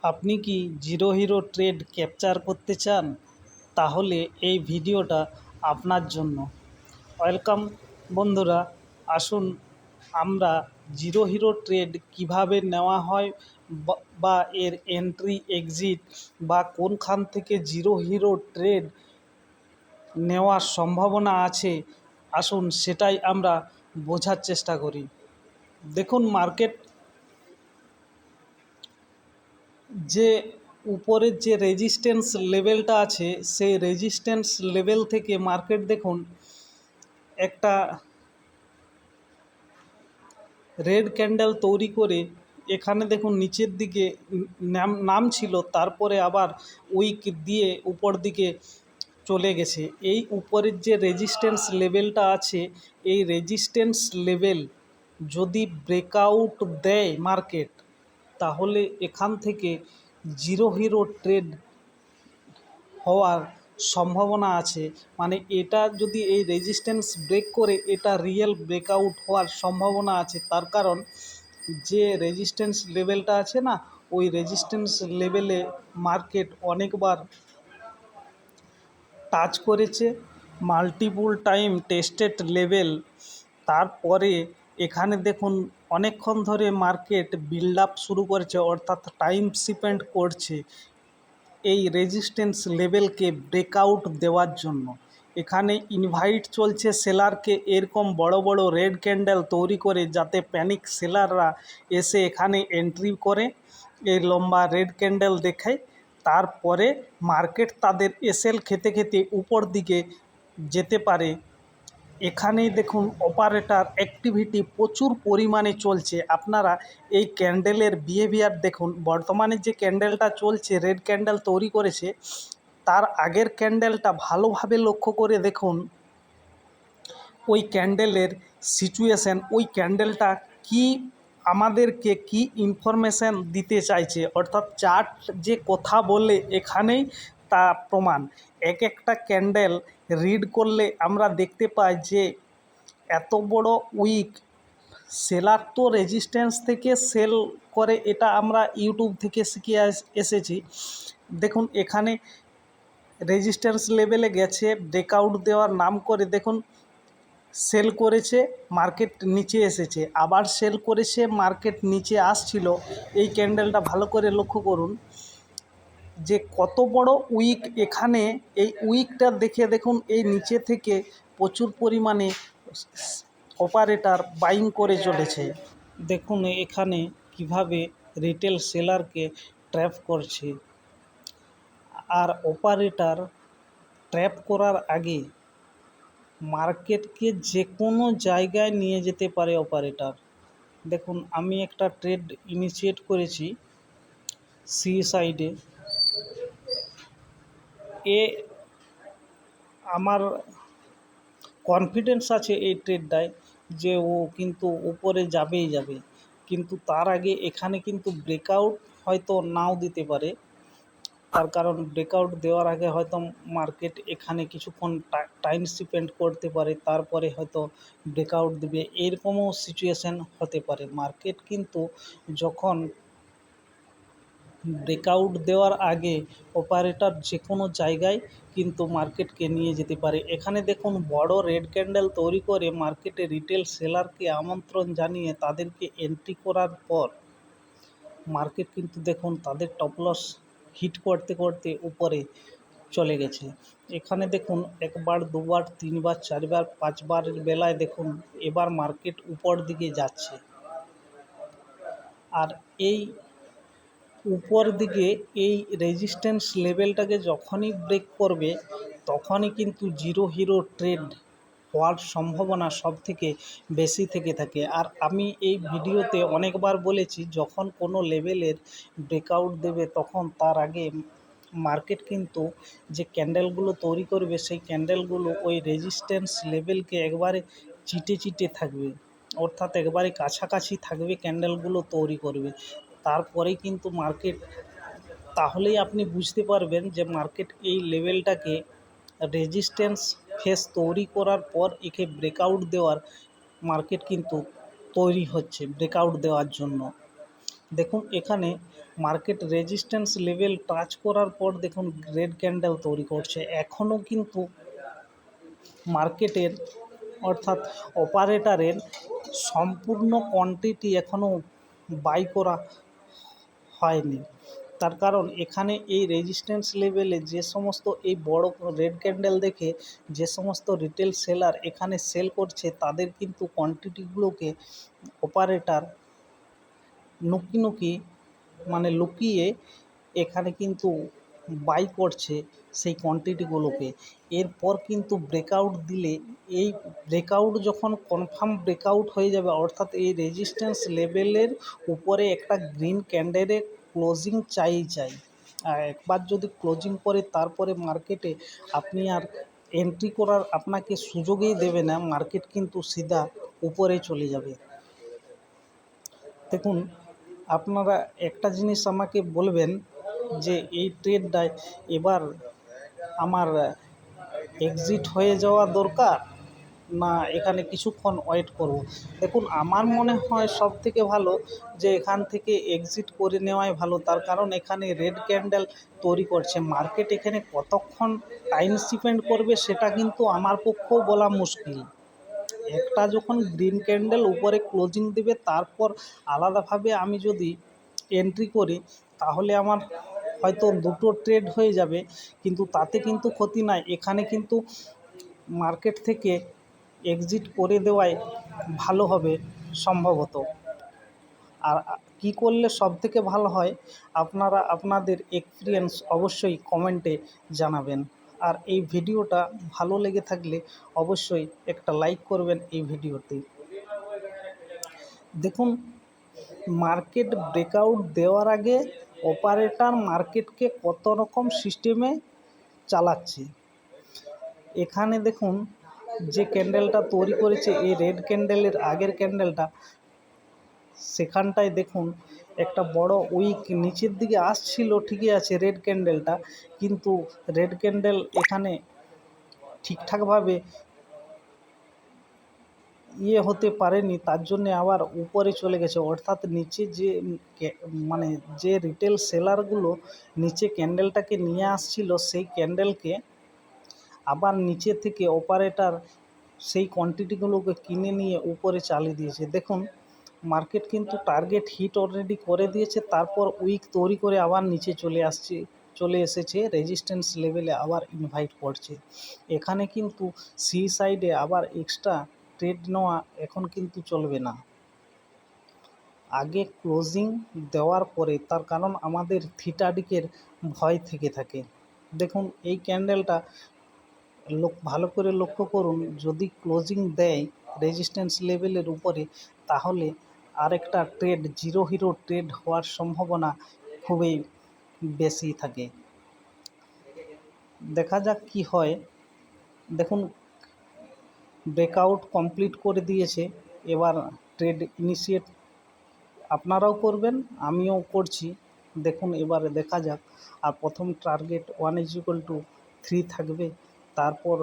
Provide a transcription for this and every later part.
আপনি কি zero hero trade capture করতে চান? তাহলে এই ভিডিওটা আপনার জন্য। ওয়েলকাম বন্ধুরা, আসুন আমরা জিরো হিরো ট্রেড কিভাবে নেওয়া হয় বা এর এন্ট্রি এক্সিট বা কোনখান থেকে জিরো হিরো ট্রেড নেওয়ার সম্ভাবনা আছে, আসুন সেটাই আমরা বোঝার চেষ্টা করি। দেখুন, মার্কেট যে উপরের যে রেজিস্ট্যান্স লেভেলটা আছে, সেই রেজিস্ট্যান্স লেভেল থেকে মার্কেট দেখুন একটা রেড ক্যান্ডেল তৈরি করে এখানে দেখুন নিচের দিকে নাম ছিল, তারপরে আবার উইক দিয়ে উপর দিকে চলে গেছে। এই উপরের যে রেজিস্ট্যান্স লেভেলটা আছে, এই রেজিস্ট্যান্স লেভেল যদি ব্রেকআউট দেয় মার্কেট, তাহলে এখান থেকে জিরো হিরো ট্রেড হওয়ার সম্ভাবনা আছে। মানে এটা যদি এই রেজিস্ট্যান্স ব্রেক করে, এটা রিয়েল ব্রেকআউট হওয়ার সম্ভাবনা আছে। তার কারণ যে রেজিস্ট্যান্স লেভেলটা আছে না, ওই রেজিস্ট্যান্স লেভেলে মার্কেট অনেকবার টাচ করেছে, মাল্টিপল টাইম টেস্টেড লেভেল। তারপরে এখানে দেখুন অনেকক্ষণ ধরে মার্কেট বিল্ড আপ শুরু করেছে, অর্থাৎ টাইম স্পেন্ড করছে এই রেজিস্ট্যান্স লেভেলকে ব্রেকআউট দেওয়ার জন্য। এখানে ইনভাইট চলছে সেলারকে এরকম বড় বড় রেড ক্যান্ডেল তৈরি করে, যাতে প্যানিক সেলাররা এসে এখানে এন্ট্রি করে এই লম্বা রেড ক্যান্ডেল দেখায়। তারপরে মার্কেট তাদের এসএল খেতে খেতে উপর দিকে যেতে পারে। এখানেই দেখুন অপারেটর অ্যাক্টিভিটি প্রচুর পরিমাণে চলছে। আপনারা এই ক্যান্ডেলের বিহেভিয়ার দেখুন। বর্তমানে যে ক্যান্ডেলটা চলছে, রেড ক্যান্ডেল তৈরি করেছে, তার আগের ক্যান্ডেলটা ভালোভাবে লক্ষ্য করে দেখুন ওই ক্যান্ডেলের সিচুয়েশান, ওই ক্যান্ডেলটা কি আমাদেরকে কি ইনফরমেশান দিতে চাইছে, অর্থাৎ চার্ট যে কথা বলে এখানেই তা প্রমাণ। এক একটা ক্যান্ডেল রিড করলে আমরা দেখতে পাই যে এত বড় উইক সেলার তো রেজিস্ট্যান্স থেকে সেল করে, এটা আমরা ইউটিউব থেকে শিখে এসেছি। দেখুন এখানে রেজিস্ট্যান্স লেভেলে গেছে, ব্রেকআউট দেওয়ার নাম করে দেখুন সেল করেছে, মার্কেট নিচে এসেছে, আবার সেল করেছে, মার্কেট নিচে আসছিল। এই ক্যান্ডেলটা ভালো করে লক্ষ্য করুন যে কত বড় উইক এখানে। এই উইকটা দেখে দেখুন এই নিচে থেকে প্রচুর পরিমাণে অপারেটর বাইং করে চলেছে। দেখুন এখানে কিভাবে রিটেল সেলারকে ট্র্যাপ করছে। আর অপারেটর ট্র্যাপ করার আগে মার্কেটকে যে কোনো জায়গায় নিয়ে যেতে পারে অপারেটর। দেখুন আমি একটা ট্রেড ইনিশিয়েট করেছি সি সাইডে। আমার কনফিডেন্স আছে এই ট্রেডটায় যে ও কিন্তু উপরে যাবেই যাবে, কিন্তু তার আগে এখানে কিন্তু ব্রেকআউট হয়তো নাও দিতে পারে। তার কারণ ব্রেকআউট দেওয়ার আগে হয়তো মার্কেট এখানে কিছুক্ষণ টাইম স্পেন্ড করতে পারে, তারপরে হয়তো ব্রেকআউট দেবে, এরকমও সিচুয়েশান হতে পারে। মার্কেট কিন্তু যখন ব্রেকআউট দেওয়ার আগে অপারেটর যে কোনো জায়গায় কিন্তু মার্কেটকে নিয়ে যেতে পারে। এখানে দেখুন বড় রেড ক্যান্ডেল তৈরি করে মার্কেটে রিটেল সেলারকে আমন্ত্রণ জানিয়ে তাদেরকে এন্ট্রি করার পর মার্কেট কিন্তু দেখুন তাদের টপ লস হিট করতে করতে উপরে চলে গেছে। এখানে দেখুন একবার, দুবার, তিনবার, চারবার, পাঁচবারের বেলায় দেখুন এবার মার্কেট উপর দিকে যাচ্ছে। আর এই উপর দিকে এই রেজিস্ট্যান্স লেভেলটাকে যখনই ব্রেক করবে, তখনই কিন্তু জিরো হিরো ট্রেড হওয়ার সম্ভাবনা সব থেকে বেশি থেকে থাকে। আর আমি এই ভিডিওতে অনেকবার বলেছি, যখন কোনো লেভেলের ব্রেকআউট দেবে তখন তার আগে মার্কেট কিন্তু যে ক্যান্ডেলগুলো তৈরি করবে, সেই ক্যান্ডেলগুলো ওই রেজিস্ট্যান্স লেভেলকে একবারে চিটে চিটে থাকবে, অর্থাৎ একবারে কাছাকাছি থাকবে ক্যান্ডেলগুলো তৈরি করবে। তারপরেই কিন্তু মার্কেট, তাহলেই আপনি বুঝতে পারবেন যে মার্কেট এই লেভেলটাকে রেজিস্ট্যান্স ফেস তৈরি করার পর একে ব্রেকআউট দেওয়ার মার্কেট কিন্তু তৈরি হচ্ছে ব্রেকআউট দেওয়ার জন্য। দেখুন এখানে মার্কেট রেজিস্ট্যান্স লেভেল টাচ করার পর দেখুন রেড ক্যান্ডেল তৈরি করছে। এখনও কিন্তু মার্কেটের অর্থাৎ অপারেটরের সম্পূর্ণ কোয়ান্টিটি এখনও বাই করা হয়নি। তার কারণ এখানে এই রেজিস্ট্যান্স লেভেলে যে সমস্ত এই বড় রেড ক্যান্ডেল দেখে যে সমস্ত রিটেল সেলার এখানে সেল করছে, তাদের কিন্তু কোয়ান্টিটিগুলোকে অপারেটর লুকিয়ে এখানে কিন্তু বাই করছে সেই কোয়ান্টিটিগুলোকে। এরপর কিন্তু ব্রেকআউট দিলে, এই ব্রেকআউট যখন কনফার্ম ব্রেকআউট হয়ে যাবে, অর্থাৎ এই রেজিস্ট্যান্স লেভেলের উপরে একটা গ্রিন ক্যান্ডেলের ক্লোজিং চাই। আর একবার যদি ক্লোজিং করে তারপরে মার্কেটে আপনি আর এন্ট্রি করার আপনাকে সুযোগই দেবে না, মার্কেট কিন্তু সিধা উপরে চলে যাবে। দেখুন আপনারা একটা জিনিস আমাকে বলবেন যে এই ট্রেডটায় এবার আমার এক্সিট হয়ে যাওয়া দরকার, না এখানে কিছুক্ষণ ওয়েট করব। দেখুন আমার মনে হয় সবথেকে ভালো যে এখান থেকে এক্সিট করে নেওয়াই ভালো। তার কারণ এখানে রেড ক্যান্ডেল তৈরি করছে, মার্কেট এখানে কতক্ষণ টাইম স্পেন্ড করবে সেটা কিন্তু আমার পক্ষেও বলা মুশকিল। একটা যখন গ্রিন ক্যান্ডেল উপরে ক্লোজিং দেবে তারপর আলাদাভাবে আমি যদি এন্ট্রি করি তাহলে আমার হয়তো দুটো ট্রেড হয়ে যাবে, কিন্তু তাতে কিন্তু ক্ষতি নাই। এখানে কিন্তু মার্কেট থেকে এক্সিট করে দেওয়াই ভালো হবে সম্ভবত। আর কি করলে সবথেকে ভালো হয় আপনারা আপনাদের এক্সপিরিয়েন্স অবশ্যই কমেন্টে জানাবেন। আর এই ভিডিওটা ভালো লেগে থাকলে অবশ্যই একটা লাইক করবেন এই ভিডিওতে। দেখুন মার্কেট ব্রেকআউট দেওয়ার আগে অপারেটর মার্কেটকে কত রকম সিস্টেমে চালাচ্ছে। এখানে দেখুন যে ক্যান্ডেলটা তৈরি করেছে এই রেড ক্যান্ডেলের আগের ক্যান্ডেলটা, সেখানটায় দেখুন একটা বড় উইক নিচের দিকে আসছিল, ঠিকই আছে রেড ক্যান্ডেলটা, কিন্তু রেড ক্যান্ডেল এখানে ঠিকঠাকভাবে হতে পারেনি, তার জন্যে আবার উপরে চলে গেছে। অর্থাৎ নিচে যে রিটেল সেলারগুলো নিচে ক্যান্ডেলটাকে নিয়ে আসছিল, সেই ক্যান্ডেলকে আবার নিচে থেকে অপারেটর সেই কোয়ান্টিটিগুলোকে কিনে নিয়ে উপরে চালিয়ে দিয়েছে। দেখুন মার্কেট কিন্তু টার্গেট হিট অলরেডি করে দিয়েছে, তারপর উইক তৈরি করে আবার নিচে চলে এসেছে, রেজিস্ট্যান্স লেভেলে আবার ইনভাইট করছে। এখানে কিন্তু সি সাইডে আবার এক্সট্রা ট্রেড নেওয়া এখন কিন্তু চলবে না, আগে ক্লোজিং দেওয়ার পরে। তার কারণ আমাদের থিটাডিকের ভয় থেকে থাকে। দেখুন এই ক্যান্ডেলটা ভালো করে লক্ষ্য করুন, যদি ক্লোজিং দেয় রেজিস্ট্যান্স লেভেলের উপরে তাহলে আরেকটা ট্রেড জিরো হিরো ট্রেড হওয়ার সম্ভাবনা খুবই বেশি থাকে। দেখা যাক কি হয়। দেখুন ব্রেকআউট কমপ্লিট করে দিয়েছে, এবার ট্রেড ইনিশিয়েট আপনারাও করবেন, আমিও করছি। দেখুন এবারে দেখা যাক। আর প্রথম টার্গেট 1=3 থাকবে, তারপর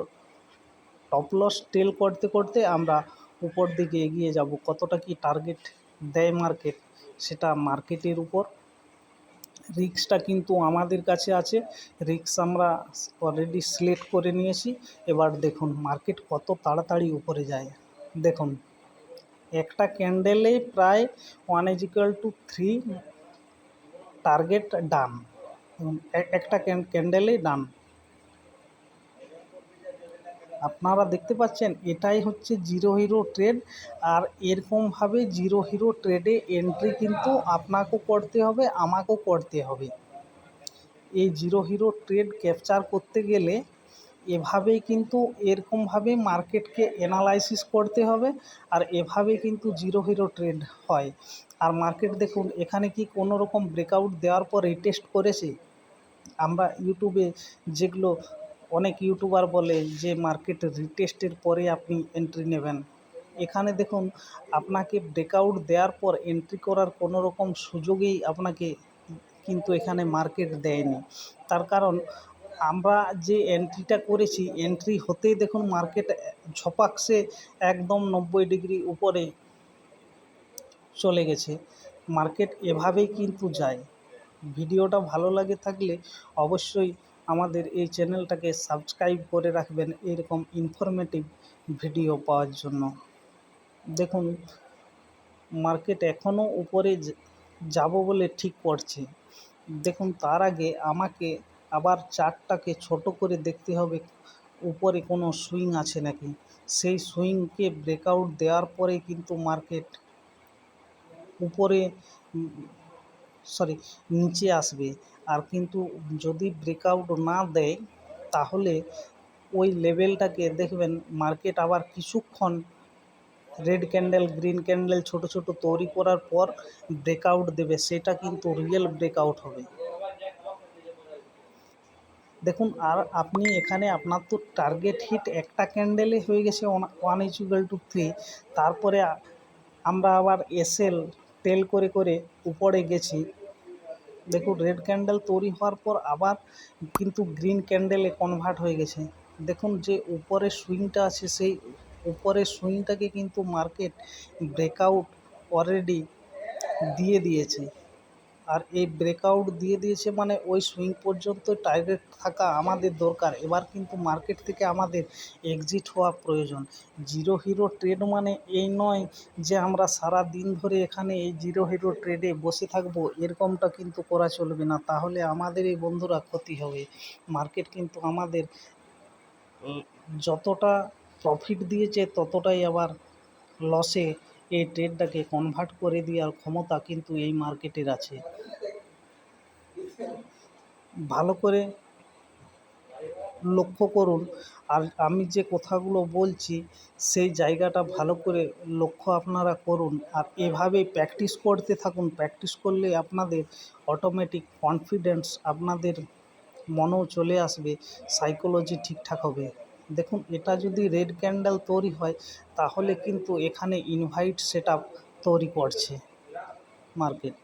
টপ লস টেল করতে করতে আমরা উপর দিকে এগিয়ে যাব। কতটা কি টার্গেট দেয় মার্কেট সেটা মার্কেটের উপর। রিস্কটা কিন্তু আমাদের কাছে আছে, রিস্ক আমরা অলরেডি সিলেক্ট করে নিয়েছি। এবার দেখুন মার্কেট কত তাড়াতাড়ি উপরে যায়। দেখুন একটা ক্যান্ডেলেই প্রায় 1=3 টার্গেট ডান, একটা ক্যান্ডেলেই ডান। আপনারা দেখতে পাচ্ছেন এটাই হচ্ছে জিরো হিরো ট্রেড। আর এরকমভাবে জিরো হিরো ট্রেডে এন্ট্রি কিন্তু আপনাকেও করতে হবে, আমাকেও করতে হবে। এই জিরো হিরো ট্রেড ক্যাপচার করতে গেলে এভাবেই কিন্তু এরকমভাবেই মার্কেটকে অ্যানালাইসিস করতে হবে, আর এভাবেই কিন্তু জিরো হিরো ট্রেড হয়। আর মার্কেট দেখুন এখানে কি কোনো রকম ব্রেকআউট দেওয়ার পর রিটেস্ট করেছে। আমরা ইউটিউবে যেগুলো অনেক ইউটিউবার বলে যে মার্কেট রিটেস্টের পরে আপনি এন্ট্রি নেবেন, এখানে দেখুন আপনাকে ব্রেকআউট দেওয়ার পর এন্ট্রি করার কোনো রকম সুযোগই আপনাকে কিন্তু এখানে মার্কেট দেয়নি। তার কারণ আমরা যে এন্ট্রিটা করেছি, এন্ট্রি হতেই দেখুন মার্কেট ঝপাকসে একদম 90 ডিগ্রি উপরে চলে গেছে। মার্কেট এভাবেই কিন্তু যায়। ভিডিওটা ভালো লাগে থাকলে অবশ্যই আমাদের এই চ্যানেলটাকে সাবস্ক্রাইব করে রাখবেন এরকম ইনফরমেটিভ ভিডিও পাওয়ার জন্য। দেখুন, মার্কেট এখনও উপরে যাব বলে ঠিক করছে। দেখুন, তার আগে আমাকে আবার চার্টটাকে ছোট করে দেখতে হবে উপরে কোনো সুইং আছে নাকি। সেই সুইংকে ব্রেকআউট দেওয়ার পরে কিন্তু মার্কেট উপরে সরি নিচে আসবে। আর কিন্তু যদি ব্রেকআউট না দেয় তাহলে ওই লেভেলটাকে দেখবেন মার্কেট আবার কিছুক্ষণ রেড ক্যান্ডেল গ্রিন ক্যান্ডেল ছোট ছোট তৈরি করার পর ব্রেকআউট দেবে, সেটা কিন্তু রিয়েল ব্রেকআউট হবে। দেখুন, আর আপনি এখানে আপনার তো টার্গেট হিট একটা ক্যান্ডেলে হয়ে গেছে 1:3। তারপরে আমরা আবার এসএল টেল করে করে উপরে গেছি। দেখুন, রেড ক্যান্ডেল তৈরি হওয়ার পর আবার কিন্তু গ্রিন ক্যান্ডেলে কনভার্ট হয়ে গেছে। দেখুন, যে উপরের সুইংটা আছে সেই উপরের সুইংটাকে কিন্তু মার্কেট ব্রেকআউট অলরেডি দিয়ে দিয়েছে। আর এই ব্রেকআউট দিয়ে দিয়েছে মানে ওই সুইং পর্যন্ত টার্গেট থাকা আমাদের দরকার। এবার কিন্তু মার্কেট থেকে আমাদের এক্সিট হওয়া প্রয়োজন। জিরো হিরো ট্রেড মানে এই নয় যে আমরা সারা দিন ধরে এখানে এই জিরো হিরো ট্রেডে বসে থাকবো, এরকমটা কিন্তু করা চলবে না। তাহলে আমাদের এই বন্ধুরা ক্ষতি হবে। মার্কেট কিন্তু আমাদের যতটা প্রফিট দিয়েছে ততটাই আবার লসে এই ট্রেডটাকে কনভার্ট করে দেওয়ার ক্ষমতা কিন্তু এই মার্কেটের আছে। ভালো করে লক্ষ্য করুন। আর আমি যে কথাগুলো বলছি সেই জায়গাটা ভালো করে লক্ষ্য আপনারা করুন। আর এভাবেই প্র্যাকটিস করতে থাকুন। প্র্যাকটিস করলে আপনাদের অটোমেটিক কনফিডেন্স আপনাদের মনেও চলে আসবে, সাইকোলজি ঠিকঠাক হবে। দেখুন, এটা যদি রেড ক্যান্ডেল তৈরি হয় তাহলে কিন্তু এখানে ইনভাইট সেটআপ তৈরি করছে মার্কেট।